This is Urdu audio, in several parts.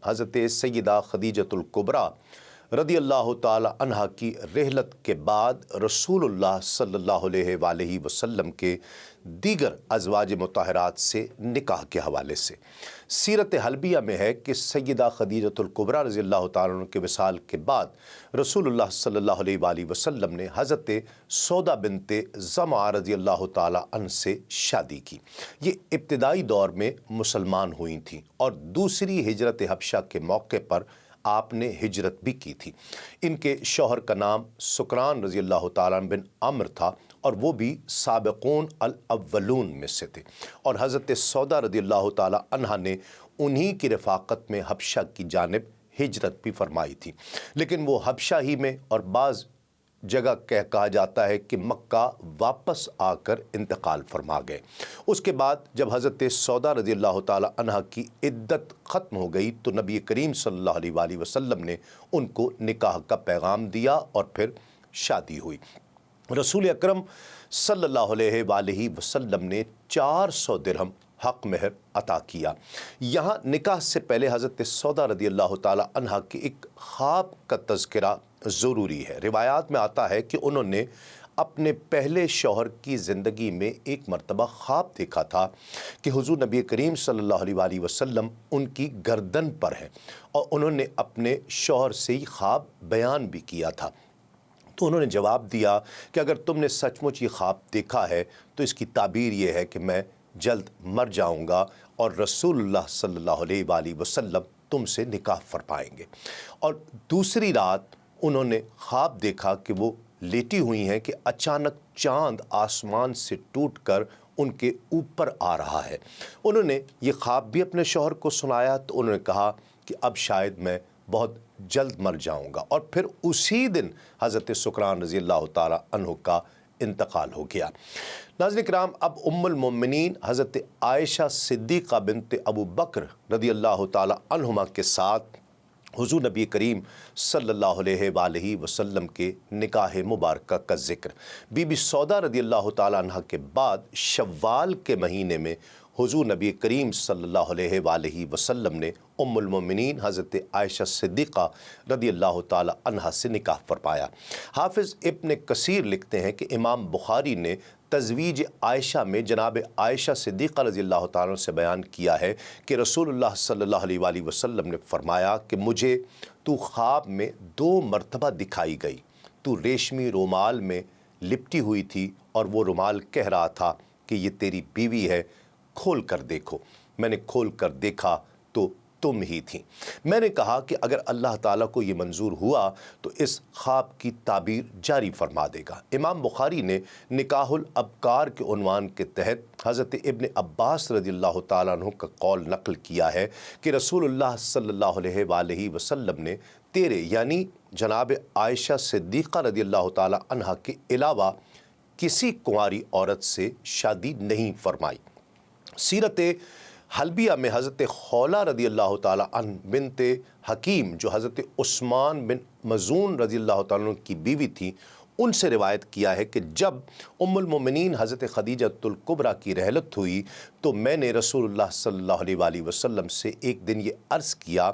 حضرت سیدہ خدیجۃ الکبریٰ رضی اللہ تعالی عنہا کی رحلت کے بعد رسول اللہ صلی اللہ علیہ وآلہ وسلم کے دیگر ازواج مطہرات سے نکاح کے حوالے سے سیرت حلبیہ میں ہے کہ سیدہ خدیجۃ الکبریٰ رضی اللہ تعالیٰ عنہ کے وصال کے بعد رسول اللہ صلی اللہ علیہ وآلہ وسلم نے حضرت سودا بنت زمعہ رضی اللہ تعالیٰ عنہ سے شادی کی۔ یہ ابتدائی دور میں مسلمان ہوئی تھیں اور دوسری ہجرت حبشہ کے موقع پر آپ نے ہجرت بھی کی تھی۔ ان کے شوہر کا نام سکران رضی اللہ تعالیٰ عنہ بن عمرو تھا اور وہ بھی سابقون الاولون میں سے تھے، اور حضرت سودا رضی اللہ تعالیٰ عنہ نے انہی کی رفاقت میں حبشہ کی جانب ہجرت بھی فرمائی تھی، لیکن وہ حبشہ ہی میں اور بعض جگہ کہا جاتا ہے کہ مکہ واپس آ کر انتقال فرما گئے۔ اس کے بعد جب حضرت سودا رضی اللہ تعالی عنہ کی عدت ختم ہو گئی تو نبی کریم صلی اللہ علیہ وآلہ وسلم نے ان کو نکاح کا پیغام دیا اور پھر شادی ہوئی۔ رسول اکرم صلی اللہ علیہ وآلہ وسلم نے 400 درہم حق مہر عطا کیا۔ یہاں نکاح سے پہلے حضرت سودا رضی اللہ تعالی عنہ کی ایک خواب کا تذکرہ ضروری ہے۔ روایات میں آتا ہے کہ انہوں نے اپنے پہلے شوہر کی زندگی میں ایک مرتبہ خواب دیکھا تھا کہ حضور نبی کریم صلی اللہ علیہ وآلہ وسلم ان کی گردن پر ہیں، اور انہوں نے اپنے شوہر سے ہی خواب بیان بھی کیا تھا۔ تو انہوں نے جواب دیا کہ اگر تم نے سچ مچ یہ خواب دیکھا ہے تو اس کی تعبیر یہ ہے کہ میں جلد مر جاؤں گا اور رسول اللہ صلی اللہ علیہ وآلہ وسلم تم سے نکاح فرمائیں گے۔ اور دوسری رات انہوں نے خواب دیکھا کہ وہ لیٹی ہوئی ہیں کہ اچانک چاند آسمان سے ٹوٹ کر ان کے اوپر آ رہا ہے۔ انہوں نے یہ خواب بھی اپنے شوہر کو سنایا تو انہوں نے کہا کہ اب شاید میں بہت جلد مر جاؤں گا، اور پھر اسی دن حضرت سکران رضی اللہ تعالی عنہ کا انتقال ہو گیا۔ ناظرین کرام، اب ام المومنین حضرت عائشہ صدیقہ بنت ابو بکر رضی اللہ تعالی عنہما کے ساتھ حضور نبی کریم صلی اللہ علیہ وآلہ وسلم کے نکاح مبارکہ کا ذکر۔ بی بی سودا رضی اللہ تعالی عنہ کے بعد شوال کے مہینے میں حضور نبی کریم صلی اللہ علیہ وآلہ وسلم نے ام المومنین حضرت عائشہ صدیقہ رضی اللہ تعالی عنہ سے نکاح فرمایا۔ حافظ ابن کثیر لکھتے ہیں کہ امام بخاری نے تزویج عائشہ میں جناب عائشہ صدیقہ رضی اللہ تعالیٰ عنہ سے بیان کیا ہے کہ رسول اللہ صلی اللہ علیہ وآلہ وسلم نے فرمایا کہ مجھے تو خواب میں 2 مرتبہ دکھائی گئی۔ تو ریشمی رومال میں لپٹی ہوئی تھی اور وہ رومال کہہ رہا تھا کہ یہ تیری بیوی ہے، کھول کر دیکھو۔ میں نے کھول کر دیکھا تو تم ہی تھیں۔ میں نے کہا کہ اگر اللہ تعالیٰ کو یہ منظور ہوا تو اس خواب کی تعبیر جاری فرما دے گا۔ امام بخاری نے نکاح الابکار کے عنوان کے تحت حضرت ابن عباس رضی اللہ تعالیٰ عنہ کا قول نقل کیا ہے کہ رسول اللہ صلی اللہ علیہ وآلہ وسلم نے تیرے یعنی جناب عائشہ صدیقہ رضی اللہ تعالیٰ عنہ کے علاوہ کسی کنواری عورت سے شادی نہیں فرمائی۔ سیرت حلبیہ میں حضرت خولہ رضی اللہ تعالیٰ عنہ بنت حکیم جو حضرت عثمان بن مظعون رضی اللہ تعالیٰ عنہ کی بیوی تھی، ان سے روایت کیا ہے کہ جب ام المومنین حضرت خدیجۃ الکبریٰ کی رحلت ہوئی تو میں نے رسول اللہ صلی اللہ علیہ وآلہ وسلم سے ایک دن یہ عرض کیا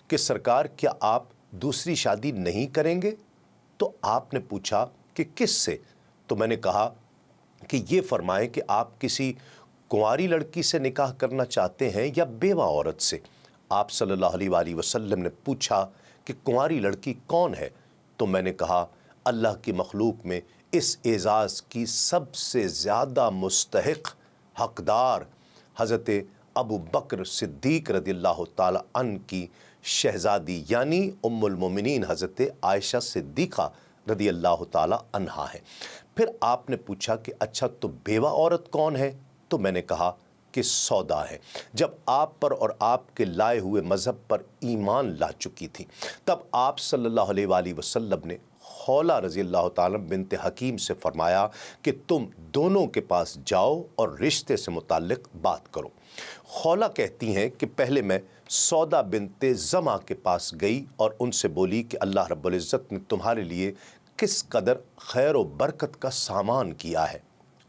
کہ سرکار کیا آپ دوسری شادی نہیں کریں گے؟ تو آپ نے پوچھا کہ کس سے؟ تو میں نے کہا کہ یہ فرمائیں کہ آپ کسی کنواری لڑکی سے نکاح کرنا چاہتے ہیں یا بیوہ عورت سے؟ آپ صلی اللہ علیہ وآلہ وسلم نے پوچھا کہ کنواری لڑکی کون ہے؟ تو میں نے کہا اللہ کی مخلوق میں اس اعزاز کی سب سے زیادہ مستحق حقدار حضرت ابو بکر صدیق رضی اللہ تعالی عنہ کی شہزادی یعنی ام المومنین حضرت عائشہ صدیقہ رضی اللہ تعالی عنہا ہے۔ پھر آپ نے پوچھا کہ اچھا تو بیوہ عورت کون ہے؟ تو میں نے کہا کہ سودا ہے، جب آپ پر اور آپ کے لائے ہوئے مذہب پر ایمان لا چکی تھی۔ تب آپ صلی اللہ علیہ وآلہ وسلم نے خولہ رضی اللہ تعالیٰ بنت حکیم سے فرمایا کہ تم دونوں کے پاس جاؤ اور رشتے سے متعلق بات کرو۔ خولہ کہتی ہیں کہ پہلے میں سودا بنت زمعہ کے پاس گئی اور ان سے بولی کہ اللہ رب العزت نے تمہارے لیے کس قدر خیر و برکت کا سامان کیا ہے۔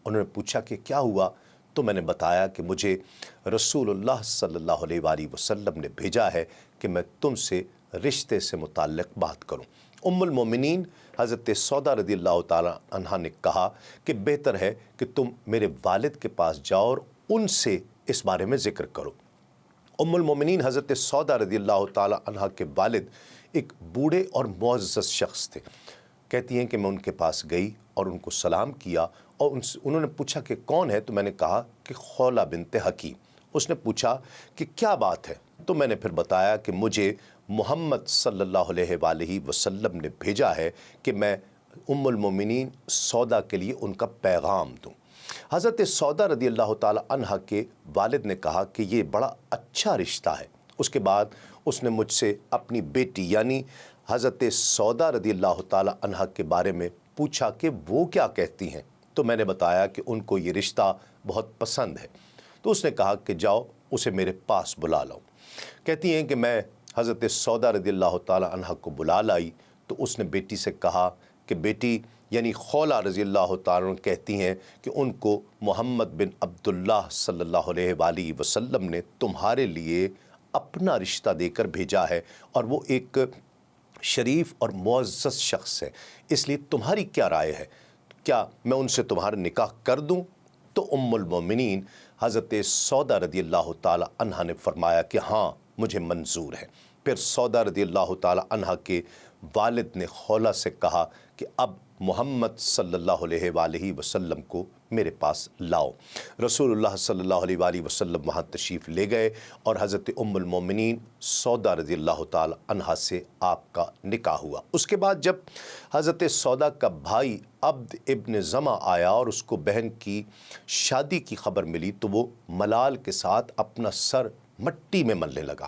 انہوں نے پوچھا کہ کیا ہوا؟ تو میں نے بتایا کہ مجھے رسول اللہ صلی اللہ علیہ وآلہ وسلم نے بھیجا ہے کہ میں تم سے رشتے سے متعلق بات کروں۔ ام المومنین حضرت سودا رضی اللہ تعالی عنہ نے کہا کہ بہتر ہے کہ تم میرے والد کے پاس جاؤ اور ان سے اس بارے میں ذکر کرو۔ ام المومنین حضرت سودا رضی اللہ تعالی عنہ کے والد ایک بوڑھے اور معزز شخص تھے۔ کہتی ہیں کہ میں ان کے پاس گئی اور ان کو سلام کیا، اور انہوں نے پوچھا کہ کون ہے؟ تو میں نے کہا کہ خولہ بنت حکیم۔ اس نے پوچھا کہ کیا بات ہے؟ تو میں نے پھر بتایا کہ مجھے محمد صلی اللہ علیہ وآلہ وسلم نے بھیجا ہے کہ میں ام المومنین سودا کے لیے ان کا پیغام دوں۔ حضرت سودا رضی اللہ تعالی عنہ کے والد نے کہا کہ یہ بڑا اچھا رشتہ ہے۔ اس کے بعد اس نے مجھ سے اپنی بیٹی یعنی حضرت سودا رضی اللہ تعالی عنہ کے بارے میں پوچھا کہ وہ کیا کہتی ہیں، تو میں نے بتایا کہ ان کو یہ رشتہ بہت پسند ہے۔ تو اس نے کہا کہ جاؤ اسے میرے پاس بلا لاؤ۔ کہتی ہیں کہ میں حضرت سودا رضی اللہ تعالی عنہ کو بلا لائی تو اس نے بیٹی سے کہا کہ بیٹی یعنی خولہ رضی اللہ تعالی عنہ کہتی ہیں کہ ان کو محمد بن عبداللہ صلی اللہ علیہ وآلہ وسلم نے تمہارے لیے اپنا رشتہ دے کر بھیجا ہے، اور وہ ایک شریف اور معزز شخص ہے، اس لیے تمہاری کیا رائے ہے؟ کیا میں ان سے تمہارا نکاح کر دوں؟ تو ام المومنین حضرت سودا رضی اللہ تعالی عنہ نے فرمایا کہ ہاں مجھے منظور ہے۔ پھر سودا رضی اللہ تعالی عنہ کے والد نے خولہ سے کہا کہ اب محمد صلی اللہ علیہ وآلہ وسلم کو میرے پاس لاؤ۔ رسول اللہ صلی اللہ علیہ وآلہ وسلم وہاں تشریف لے گئے اور حضرت ام المومنین سودا رضی اللہ تعالی عنہ سے آپ کا نکاح ہوا۔ اس کے بعد جب حضرت سودا کا بھائی عبد ابن زمع آیا اور اس کو بہن کی شادی کی خبر ملی تو وہ ملال کے ساتھ اپنا سر مٹی میں ملنے لگا۔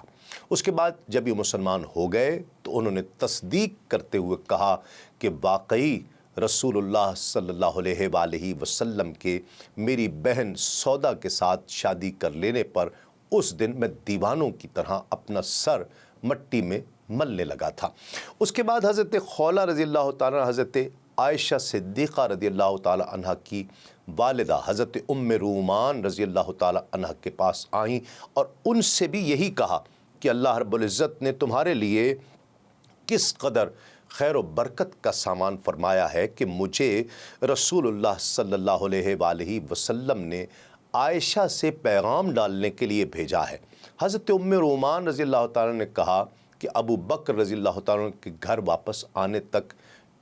اس کے بعد جب یہ مسلمان ہو گئے تو انہوں نے تصدیق کرتے ہوئے کہا کہ واقعی رسول اللہ صلی اللہ علیہ وآلہ وسلم کے میری بہن سودا کے ساتھ شادی کر لینے پر اس دن میں دیوانوں کی طرح اپنا سر مٹی میں ملنے لگا تھا۔ اس کے بعد حضرت خولہ رضی اللہ تعالیٰ حضرت عائشہ صدیقہ رضی اللہ تعالیٰ عنہ کی والدہ حضرت ام رومان رضی اللہ تعالیٰ عنہ کے پاس آئیں اور ان سے بھی یہی کہا کہ اللہ رب العزت نے تمہارے لیے کس قدر خیر و برکت کا سامان فرمایا ہے کہ مجھے رسول اللہ صلی اللہ علیہ وآلہ وسلم نے عائشہ سے پیغام ڈالنے کے لیے بھیجا ہے۔ حضرت ام رومان رضی اللہ تعالیٰ نے کہا کہ ابو بکر رضی اللہ تعالیٰ کے گھر واپس آنے تک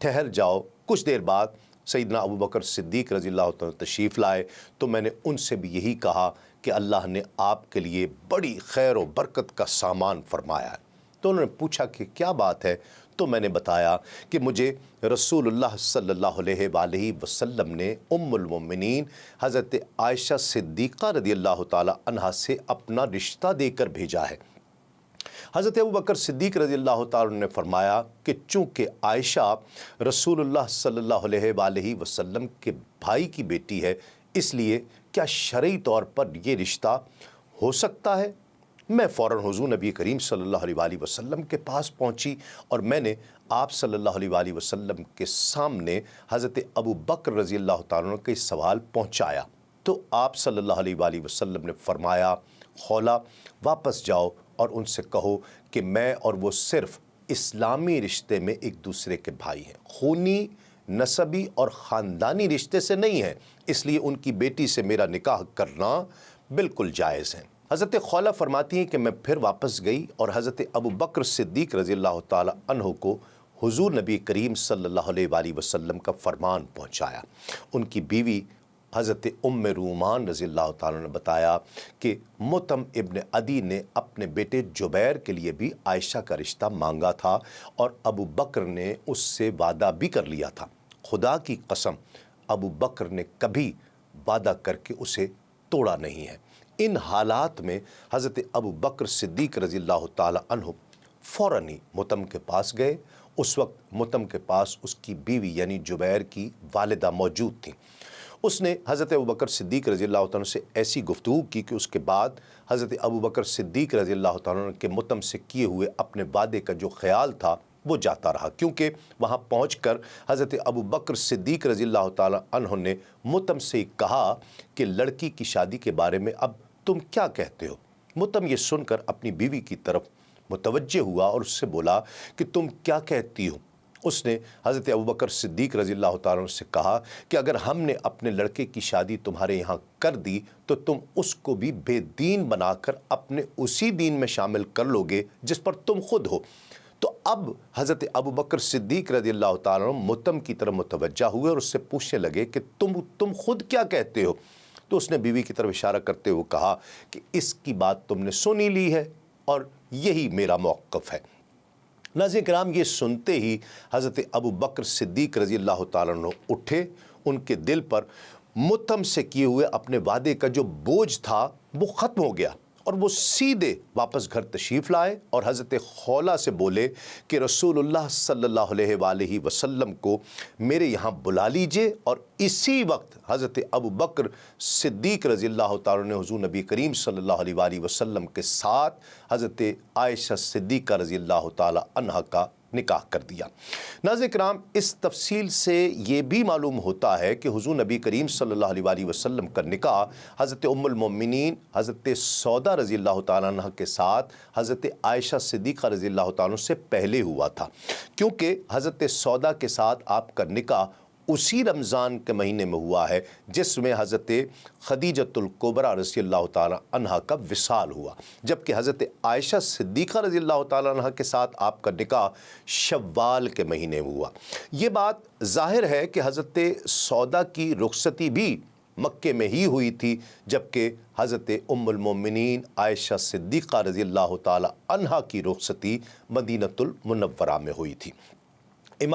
ٹھہر جاؤ۔ کچھ دیر بعد سیدنا ابو بکر صدیق رضی اللہ تعالیٰ تشریف لائے تو میں نے ان سے بھی یہی کہا کہ اللہ نے آپ کے لیے بڑی خیر و برکت کا سامان فرمایا ہے۔ تو انہوں نے پوچھا کہ کیا بات ہے؟ تو میں نے بتایا کہ مجھے رسول اللہ صلی اللہ علیہ وآلہ وسلم نے ام المومنین حضرت عائشہ صدیقہ رضی اللہ تعالی عنہ سے اپنا رشتہ دے کر بھیجا ہے۔ حضرت ابو بکر صدیق رضی اللہ تعالی عنہ نے فرمایا کہ چونکہ عائشہ رسول اللہ صلی اللہ علیہ وآلہ وسلم کے بھائی کی بیٹی ہے، اس لیے کیا شرعی طور پر یہ رشتہ ہو سکتا ہے؟ میں فوراً حضور نبی کریم صلی اللہ علیہ وآلہ وسلم کے پاس پہنچی اور میں نے آپ صلی اللہ علیہ وآلہ وسلم کے سامنے حضرت ابو بکر رضی اللہ تعالیٰ عنہ کے سوال پہنچایا تو آپ صلی اللہ علیہ وآلہ وسلم نے فرمایا خولہ واپس جاؤ اور ان سے کہو کہ میں اور وہ صرف اسلامی رشتے میں ایک دوسرے کے بھائی ہیں، خونی نسبی اور خاندانی رشتے سے نہیں ہیں، اس لیے ان کی بیٹی سے میرا نکاح کرنا بالکل جائز ہے۔ حضرت خولہ فرماتی ہیں کہ میں پھر واپس گئی اور حضرت ابو بکر صدیق رضی اللہ تعالی عنہ کو حضور نبی کریم صلی اللہ علیہ وآلہ وسلم کا فرمان پہنچایا۔ ان کی بیوی حضرت ام رومان رضی اللہ تعالیٰ نے بتایا کہ مطعم ابن عدی نے اپنے بیٹے جبیر کے لیے بھی عائشہ کا رشتہ مانگا تھا اور ابو بکر نے اس سے وعدہ بھی کر لیا تھا۔ خدا کی قسم ابو بکر نے کبھی وعدہ کر کے اسے توڑا نہیں ہے۔ ان حالات میں حضرت ابو بکر صدیق رضی اللہ تعالی عنہ فوراً ہی مطعم کے پاس گئے۔ اس وقت مطعم کے پاس اس کی بیوی یعنی جبیر کی والدہ موجود تھیں۔ اس نے حضرت ابو بکر صدیق رضی اللہ تعالیٰ سے ایسی گفتگو کی کہ اس کے بعد حضرت ابو بکر صدیق رضی اللہ تعالیٰ کے مطعم سے کیے ہوئے اپنے وعدے کا جو خیال تھا وہ جاتا رہا، کیونکہ وہاں پہنچ کر حضرت ابو بکر صدیق رضی اللہ تعالیٰ عنہ نے مطعم سے کہا کہ لڑکی کی شادی کے بارے میں اب تم کیا کہتے ہو؟ مطعم یہ سن کر اپنی بیوی کی طرف متوجہ ہوا اور اس سے بولا کہ تم کیا کہتی ہو؟ اس نے حضرت ابوبکر صدیق رضی اللہ تعالیٰ عنہ سے کہا کہ اگر ہم نے اپنے لڑکے کی شادی تمہارے یہاں کر دی تو تم اس کو بھی بے دین بنا کر اپنے اسی دین میں شامل کر لو گے جس پر تم خود ہو۔ تو اب حضرت ابوبکر صدیق رضی اللہ تعالیٰ عنہ متم کی طرف متوجہ ہوئے اور اس سے پوچھنے لگے کہ تم خود کیا کہتے ہو؟ تو اس نے بیوی کی طرف اشارہ کرتے ہوئے کہا کہ اس کی بات تم نے سن ہی لی ہے اور یہی میرا موقف ہے۔ ناظرین کرام، یہ سنتے ہی حضرت ابوبکر صدیق رضی اللہ تعالیٰ عنہ اٹھے، ان کے دل پر متم سے کیے ہوئے اپنے وعدے کا جو بوجھ تھا وہ ختم ہو گیا اور وہ سیدھے واپس گھر تشریف لائے اور حضرت خولہ سے بولے کہ رسول اللہ صلی اللہ علیہ وآلہ وسلم کو میرے یہاں بلا لیجئے، اور اسی وقت حضرت ابوبکر صدیق رضی اللہ تعالیٰ نے حضور نبی کریم صلی اللہ علیہ وآلہ وسلم کے ساتھ حضرت عائشہ صدیقہ رضی اللہ تعالیٰ عنہا کا نکاح کر دیا۔ ناظرین کرام، اس تفصیل سے یہ بھی معلوم ہوتا ہے کہ حضور نبی کریم صلی اللہ علیہ وآلہ وسلم کا نکاح حضرت ام المؤمنین حضرت سودا رضی اللہ تعالیٰ عنہ کے ساتھ حضرت عائشہ صدیقہ رضی اللہ تعالیٰ عنہ سے پہلے ہوا تھا، کیونکہ حضرت سودا کے ساتھ آپ کا نکاح اسی رمضان کے مہینے میں ہوا ہے جس میں حضرت خدیجۃ الکبریٰ رضی اللہ تعالیٰ عنہ کا وصال ہوا، جبکہ حضرت عائشہ صدیقہ رضی اللہ تعالیٰ عنہ کے ساتھ آپ کا نکاح شوال کے مہینے میں ہوا۔ یہ بات ظاہر ہے کہ حضرت سودا کی رخصتی بھی مکے میں ہی ہوئی تھی، جبکہ حضرت ام المومنین عائشہ صدیقہ رضی اللہ تعالیٰ عنہ کی رخصتی مدینۃ المنورہ میں ہوئی تھی۔